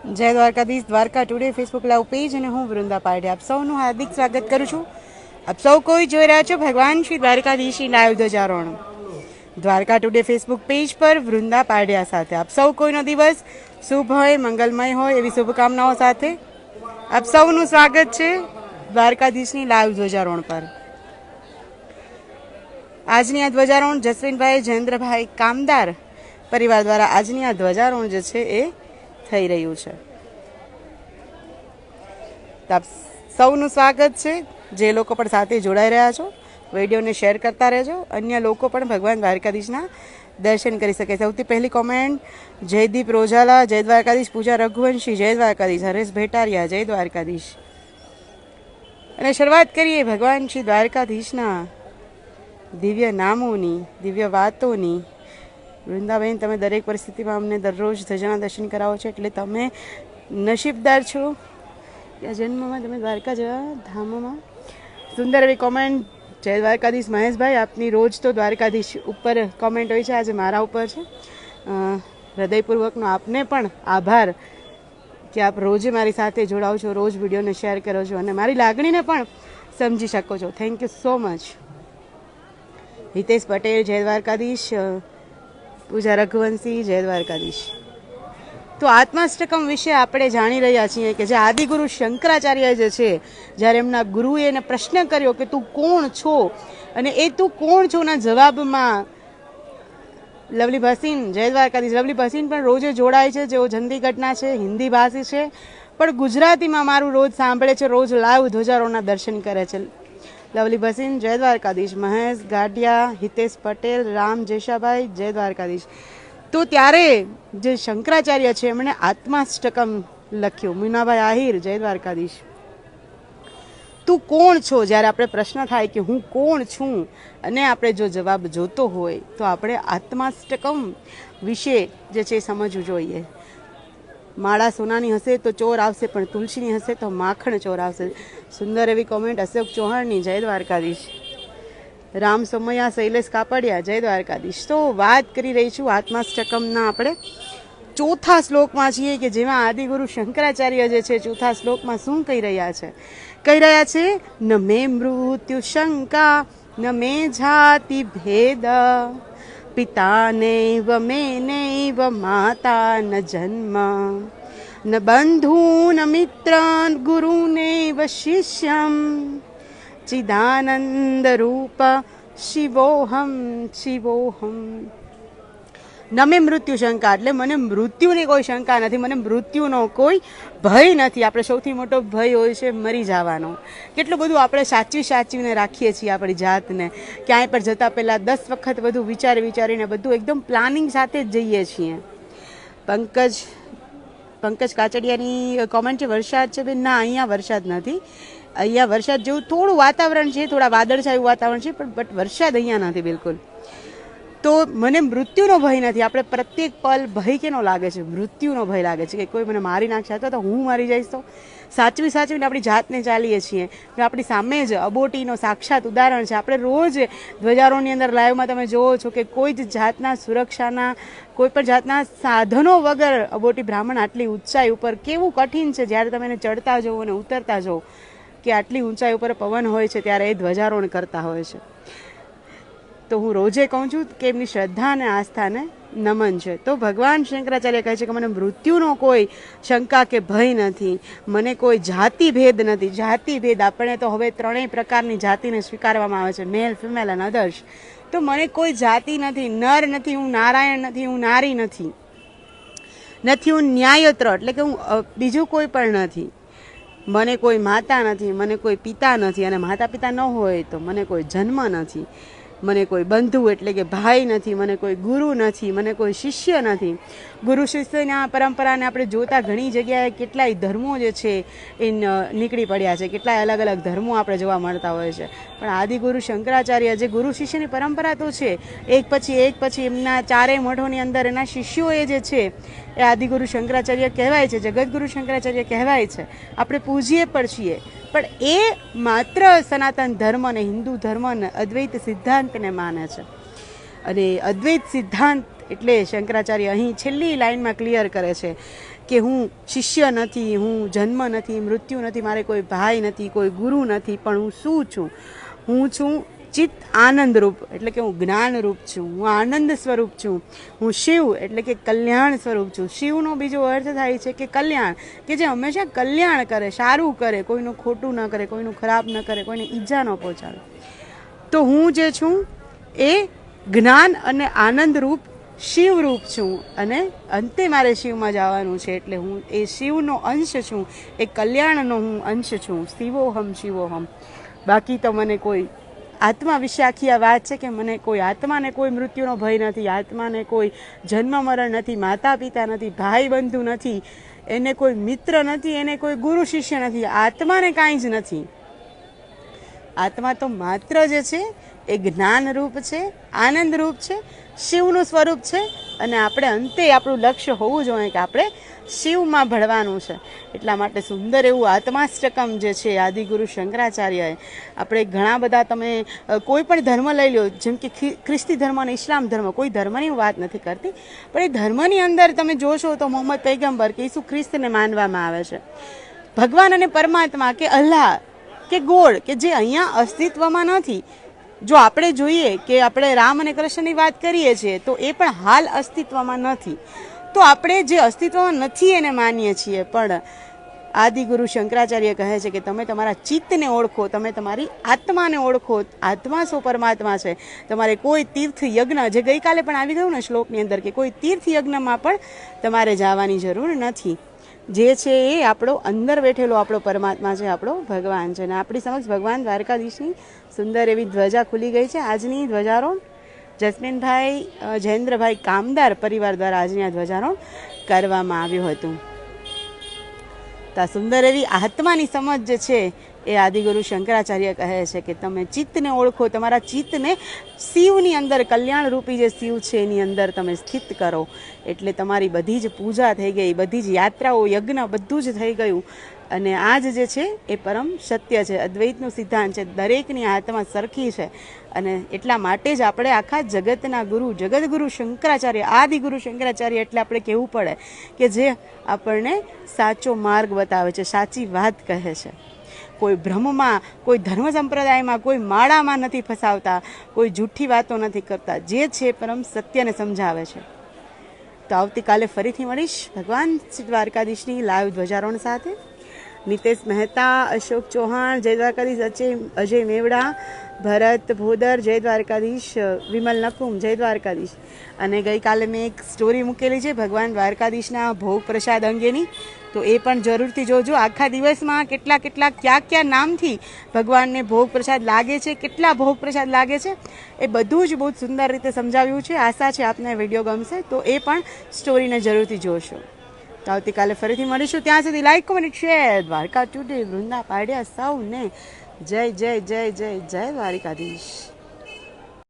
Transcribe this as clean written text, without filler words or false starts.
જય Dwarkadhish. Dwarka today Facebook live page અને હું વૃંદા પારડે આપ સૌનું હાર્દિક સ્વાગત કરું છું. આપ સૌ કોઈ જોઈ રહ્યા છો ભગવાન શ્રી દ્વારકાધીશની લાઈવ ધ્વજારોહણ દ્વારકા ટુડે ફેસબુક પેજ પર વૃંદા પારડિયા સાથે. આપ સૌ કોઈનો દિવસ શુભ હોય, મંગલમય હોય એવી શુભકામનાઓ સાથે આપ સૌનું સ્વાગત છે દ્વારકાધીશની લાઈવ ધ્વજારોહણ પર. આજની આ ધ્વજારોહણ જસવીનભાઈ જયેન્દ્રભાઈ કામદાર પરિવાર દ્વારા આજની આ ધ્વજારોહણ જે છે એ થઈ રહ્યું છે. આપ સૌનું સ્વાગત છે. જે લોકો પણ સાથે જોડાઈ રહ્યા છો વિડીયોને શેર કરતા રહેજો, અન્ય લોકો પણ ભગવાન દ્વારકાધીશના દર્શન કરી શકે. સૌથી પહેલી કોમેન્ટ જયદીપ રોજાલા, જય દ્વારકાધીશ. પૂજા રઘુવંશી, જય દ્વારકાધીશ. હરેશ ભેટારિયા, જય દ્વારકાધીશ. અને શરૂઆત કરીએ ભગવાન શ્રી દ્વારકાધીશના દિવ્ય નામોની, દિવ્ય વાતોની. વૃંદાબેન, તમે દરેક પરિસ્થિતિમાં અમને દરરોજ ધજાના દર્શન કરાવો છો એટલે તમે નસીબદાર છો કે જન્મમાં તમે દ્વારકા જેવા ધામોમાં. સુંદર એવી કોમેન્ટ જય દ્વારકાધીશ મહેશભાઈ. આપની રોજ તો દ્વારકાધીશ ઉપર કોમેન્ટ હોય છે, આજે મારા ઉપર છે. હૃદયપૂર્વકનો આપને પણ આભાર કે આપ રોજે મારી સાથે જોડાઓ છો, રોજ વિડીયોને શેર કરો છો અને મારી લાગણીને પણ સમજી શકો છો. Thank you so much. Hitesh Patel, જય દ્વારકાધીશ. પૂજા રઘુવંશી, જય દ્વારકાધીશ. તો આત્માષ્ટકમ વિશે આપણે જાણી રહ્યા છીએ કે જે આદિગુરુ શંકરાચાર્ય જે છે, જ્યારે એમના ગુરુએ એને પ્રશ્ન કર્યો કે તું કોણ છો, અને એ તું કોણ છો ના જવાબમાં લવલી ભસીન, જય દ્વારકાધીશ. લવલી ભસીન પણ રોજે જોડાય છે, જેઓ ચંદીગઢના છે, હિન્દી ભાષી છે, પણ ગુજરાતીમાં મારું રોજ સાંભળે છે, રોજ લાઈવ ધ્વજારોહણના દર્શન કરે છે. લવલી ભસીન, જય દ્વારકાધીશ. મહેશ ગાડિયા, હિતેશ પટેલ, રામ જેશાભાઈ, જય દ્વારકાધીશ. તો ત્યારે જે શંકરાચાર્ય છે એમણે આત્માષ્ટકમ લખ્યું. મીનાભાઈ આહિર, જય દ્વારકાધીશ. તું કોણ છો, જ્યારે આપણે પ્રશ્ન થાય કે હું કોણ છું અને આપણે જો જવાબ જોતો હોય તો આપણે આત્માષ્ટકમ વિશે જે છે સમજવું જોઈએ. માળા સોનાની હશે તો ચોર આવશે, પણ તુલસીની હશે તો માખણ ચોર આવશે. સુંદર એવી કોમેન્ટ અશોક ચૌહાણની, જય દ્વારકાધીશ. રામ સોમૈયા, શૈલેષ કાપડિયા, જય દ્વારકાધીશ. તો વાત કરી રહી છું આત્માષ્ટકમના આપણે ચોથા શ્લોકમાં છીએ કે જેમાં આદિગુરુ શંકરાચાર્ય જે છે ચોથા શ્લોકમાં શું કહી રહ્યા છે? કહી રહ્યા છે ન મે મૃત્યુ શંકા ન મે જાતિ ભેદ પિતા નૈવ મે નૈવ માતા ન જન્મ ન બંધુ ન મિત્ર ગુરુ નૈવ શિષ્યમ ચિદાનંદ રૂપ શિવોહમ શિવોહમ. નમે મૃત્યુ શંકા એટલે મને મૃત્યુની કોઈ શંકા નથી, મને મૃત્યુનો કોઈ ભય નથી. આપણે સૌથી મોટો ભય હોય છે મરી જવાનો. કેટલું બધું આપણે સાચવીને રાખીએ છીએ આપણી જાતને. ક્યાંય પર જતાં પહેલાં 10 વખત બધું વિચારીને બધું એકદમ પ્લાનિંગ સાથે જ જઈએ છીએ. પંકજ કાચડિયાની કોમેન્ટ છે વરસાદ છે બેન. ના, અહીંયા વરસાદ નથી. અહીંયા વરસાદ જેવું થોડું વાતાવરણ છે, થોડા વાદળછાયું વાતાવરણ છે, બટ વરસાદ અહીંયા નથી બિલકુલ. તો મને મૃત્યુનો ભય નથી. આપણે પ્રત્યેક પલ ભય કેનો લાગે છે? મૃત્યુનો ભય લાગે છે કે કોઈ મને મારી નાખશે અથવા તો હું મારી જઈશ. તો સાચવીને આપણી જાતને ચાલીએ છીએ. આપણી સામે જ અબોટીનો સાક્ષાત ઉદાહરણ છે. આપણે રોજ ધ્વજારોહણની અંદર લાઈવમાં તમે જોવો છો કે કોઈ જ જાતના સુરક્ષાના, કોઈ પણ જાતના સાધનો વગર અબોટી બ્રાહ્મણ આટલી ઊંચાઈ ઉપર, કેવું કઠિન છે જ્યારે તમે એને ચડતા જવો અને ઉતરતા જવો કે આટલી ઊંચાઈ ઉપર પવન હોય છે ત્યારે એ ધ્વજારોહણ કરતા હોય છે. તો હું રોજે કહું છું કે એમની શ્રદ્ધા અને આસ્થાને નમન છે. તો ભગવાન શંકરાચાર્ય કહે છે કે મને મૃત્યુનો કોઈ શંકા કે ભય નથી, મને કોઈ જાતિ ભેદ નથી. જાતિ ભેદ આપણે તો હવે 3 પ્રકારની જાતિને સ્વીકારવામાં આવે છે, મેલ, ફિમેલ અને અધર્સ. તો મને કોઈ જાતિ નથી, નર નથી, હું નારાયણ નથી, હું નારી નથી, હું ન્યાયત્ર એટલે કે હું બીજું કોઈ પણ નથી. મને કોઈ માતા નથી, મને કોઈ પિતા નથી, અને માતા પિતા ન હોય તો મને કોઈ જન્મ નથી. મને કોઈ બંધુ એટલે કે ભાઈ નથી, મને કોઈ ગુરુ નથી, મને કોઈ શિષ્ય નથી. ગુરુ શિષ્યના પરંપરાને આપણે જોતા ઘણી જગ્યાએ કેટલાય ધર્મો જે છે એ નીકળી પડ્યા છે, કેટલાય અલગ અલગ ધર્મો આપણે જોવા મળતા હોય છે. પણ આદિગુરુ શંકરાચાર્ય જે ગુરુ શિષ્યની પરંપરા તો છે, એક પછી એમના 4 મઠોની અંદર એના શિષ્યોએ જે છે એ આદિગુરુ શંકરાચાર્ય કહેવાય છે, જગતગુરુ શંકરાચાર્ય કહેવાય છે. આપણે પૂજીએ પણ છીએ, પણ એ માત્ર સનાતન ધર્મ અને હિન્દુ ધર્મ અને અદ્વૈત સિદ્ધાંતને માને છે. અને અદ્વૈત સિદ્ધાંત એટલે શંકરાચાર્ય અહીં છેલ્લી લાઈનમાં ક્લિયર કરે છે કે હું શિષ્ય નથી, હું જન્મ નથી, મૃત્યુ નથી, મારે કોઈ ભાઈ નથી, કોઈ ગુરુ નથી, પણ હું શું છું? હું છું ચિત્ત આનંદ રૂપ, એટલે કે હું જ્ઞાન રૂપ છું, હું આનંદ સ્વરૂપ છું, હું શિવ એટલે કે કલ્યાણ સ્વરૂપ છું. શિવનો બીજો અર્થ થાય છે કે કલ્યાણ, કે જે હંમેશા કલ્યાણ કરે, સારું કરે, કોઈનું ખોટું ન કરે, કોઈનું ખરાબ ન કરે, કોઈને ઈજા ન પહોંચાડે. તો હું જે છું એ જ્ઞાન અને આનંદ રૂપ શિવ રૂપ છું, અને અંતે મારે શિવમાં જવાનું છે. એટલે હું એ શિવનો અંશ છું, એ કલ્યાણનો હું અંશ છું. શિવોહમ શિવોહમ. બાકી તો મને કોઈ આત્મા વિશે આખી આ વાત છે કે મને કોઈ આત્માને કોઈ મૃત્યુનો ભય નથી, આત્માને કોઈ જન્મ મરણ નથી, માતા પિતા નથી, ભાઈ બંધુ નથી, એને કોઈ મિત્ર નથી, એને કોઈ ગુરુ શિષ્ય નથી, આત્માને કાંઈ જ નથી. આત્મા તો માત્ર જે છે એ જ્ઞાન રૂપ છે, આનંદ રૂપ છે, શિવનું સ્વરૂપ છે. અને આપણે અંતે આપણું લક્ષ્ય હોવું જોઈએ કે આપણે શિવમાં ભળવાનું છે. એટલા માટે સુંદર એવું આત્માષ્ટકમ જે છે આદિગુરુ શંકરાચાર્યએ, આપણે ઘણા બધા, તમે કોઈ પણ ધર્મ લઈ લો, જેમ કે ખ્રિસ્તી ધર્મ અને ઇસ્લામ ધર્મ, કોઈ ધર્મની હું વાત નથી કરતી, પણ એ ધર્મની અંદર તમે જોશો તો મોહમ્મદ પૈગંબર કે ઈસુ ખ્રિસ્તને માનવામાં આવે છે. ભગવાન અને પરમાત્મા કે અલ્લાહ કે ગોળ કે જે અહીંયા અસ્તિત્વમાં નથી. જો આપણે જોઈએ કે આપણે રામ અને કૃષ્ણની વાત કરીએ છીએ તો એ પણ હાલ અસ્તિત્વમાં નથી. તો આપણે જે અસ્તિત્વમાં નથી એને માનીએ છીએ. પણ આદિગુરુ શંકરાચાર્ય કહે છે કે તમે તમારા ચિત્તને ઓળખો, તમે તમારી આત્માને ઓળખો. આત્મા શું પરમાત્મા છે. તમારે કોઈ તીર્થ યજ્ઞ, જે ગઈકાલે પણ આવી ગયું ને શ્લોકની અંદર, કે કોઈ તીર્થ યજ્ઞમાં પણ તમારે જવાની જરૂર નથી. જે છે એ આપણો અંદર બેઠેલો આપણો પરમાત્મા છે, આપણો ભગવાન છે. અને આપણી સમક્ષ ભગવાન દ્વારકાધીશની સુંદર એવી ધ્વજા ખુલી ગઈ છે. આજની ધ્વજારોહણ જસ્મીનભાઈ જયેન્દ્રભાઈ કામદાર પરિવાર દ્વારા આજની આ ધ્વજારોહણ કરવામાં આવ્યું હતું. તો આ સુંદર એવી આત્માની સમજ જે છે એ આદિગુરુ શંકરાચાર્ય કહે છે કે તમે ચિત્તને ઓળખો, તમારા ચિત્તને શિવની અંદર, કલ્યાણ રૂપી જે શિવ છે એની અંદર તમે સ્થિત કરો. એટલે તમારી બધી જ પૂજા થઈ ગઈ, બધી જ યાત્રાઓ, યજ્ઞ બધું જ થઈ ગયું. અને આજ જે છે એ પરમ સત્ય છે, અદ્વૈતનું સિદ્ધાંત છે. દરેકની આત્મા સરખી છે. અને એટલા માટે જ આપણે આખા જગતના ગુરુ, જગતગુરુ શંકરાચાર્ય, આદિગુરુ શંકરાચાર્ય એટલે આપણે કહેવું પડે કે જે આપણને સાચો માર્ગ બતાવે છે, સાચી વાત કહે છે. કોઈ ભ્રમમાં, કોઈ ધર્મ સંપ્રદાયમાં, કોઈ માળામાં નથી ફસાવતા, કોઈ જૂઠી વાતો નથી કરતા. જે છે પરમ સત્યને સમજાવે છે. તો આવતીકાલે ફરીથી મળીશ ભગવાન શ્રી દ્વારકાધીશની લાઈવ ધ્વજારોહણ સાથે. નિતેશ મહેતા, અશોક ચૌહાણ, જય દ્વારકાધીશ, અજય મેવડા, ભરત ભોદર, જય દ્વારકાધીશ, વિમલ નકુમ, જય દ્વારકાધીશ. અને ગઈકાલે મેં એક સ્ટોરી મૂકેલી છે ભગવાન દ્વારકાધીશના ભોગ પ્રસાદ અંગેની, તો એ પણ જરૂરથી જોજો. આખા દિવસમાં કેટલા કયા નામથી ભગવાનને ભોગ પ્રસાદ લાગે છે, કેટલા ભોગ પ્રસાદ લાગે છે, એ બધું જ બહુ સુંદર રીતે સમજાવ્યું છે. આશા છે આપને વિડીયો ગમશે, તો એ પણ સ્ટોરીને જરૂરથી જોશો. તો આવતીકાલે ફરીથી મળીશું. ત્યાં સુધી like, comment, share. Dwarka today Vrinda પાડ્યા સૌને જય જય જય જય જય દ્વારકાધીશ.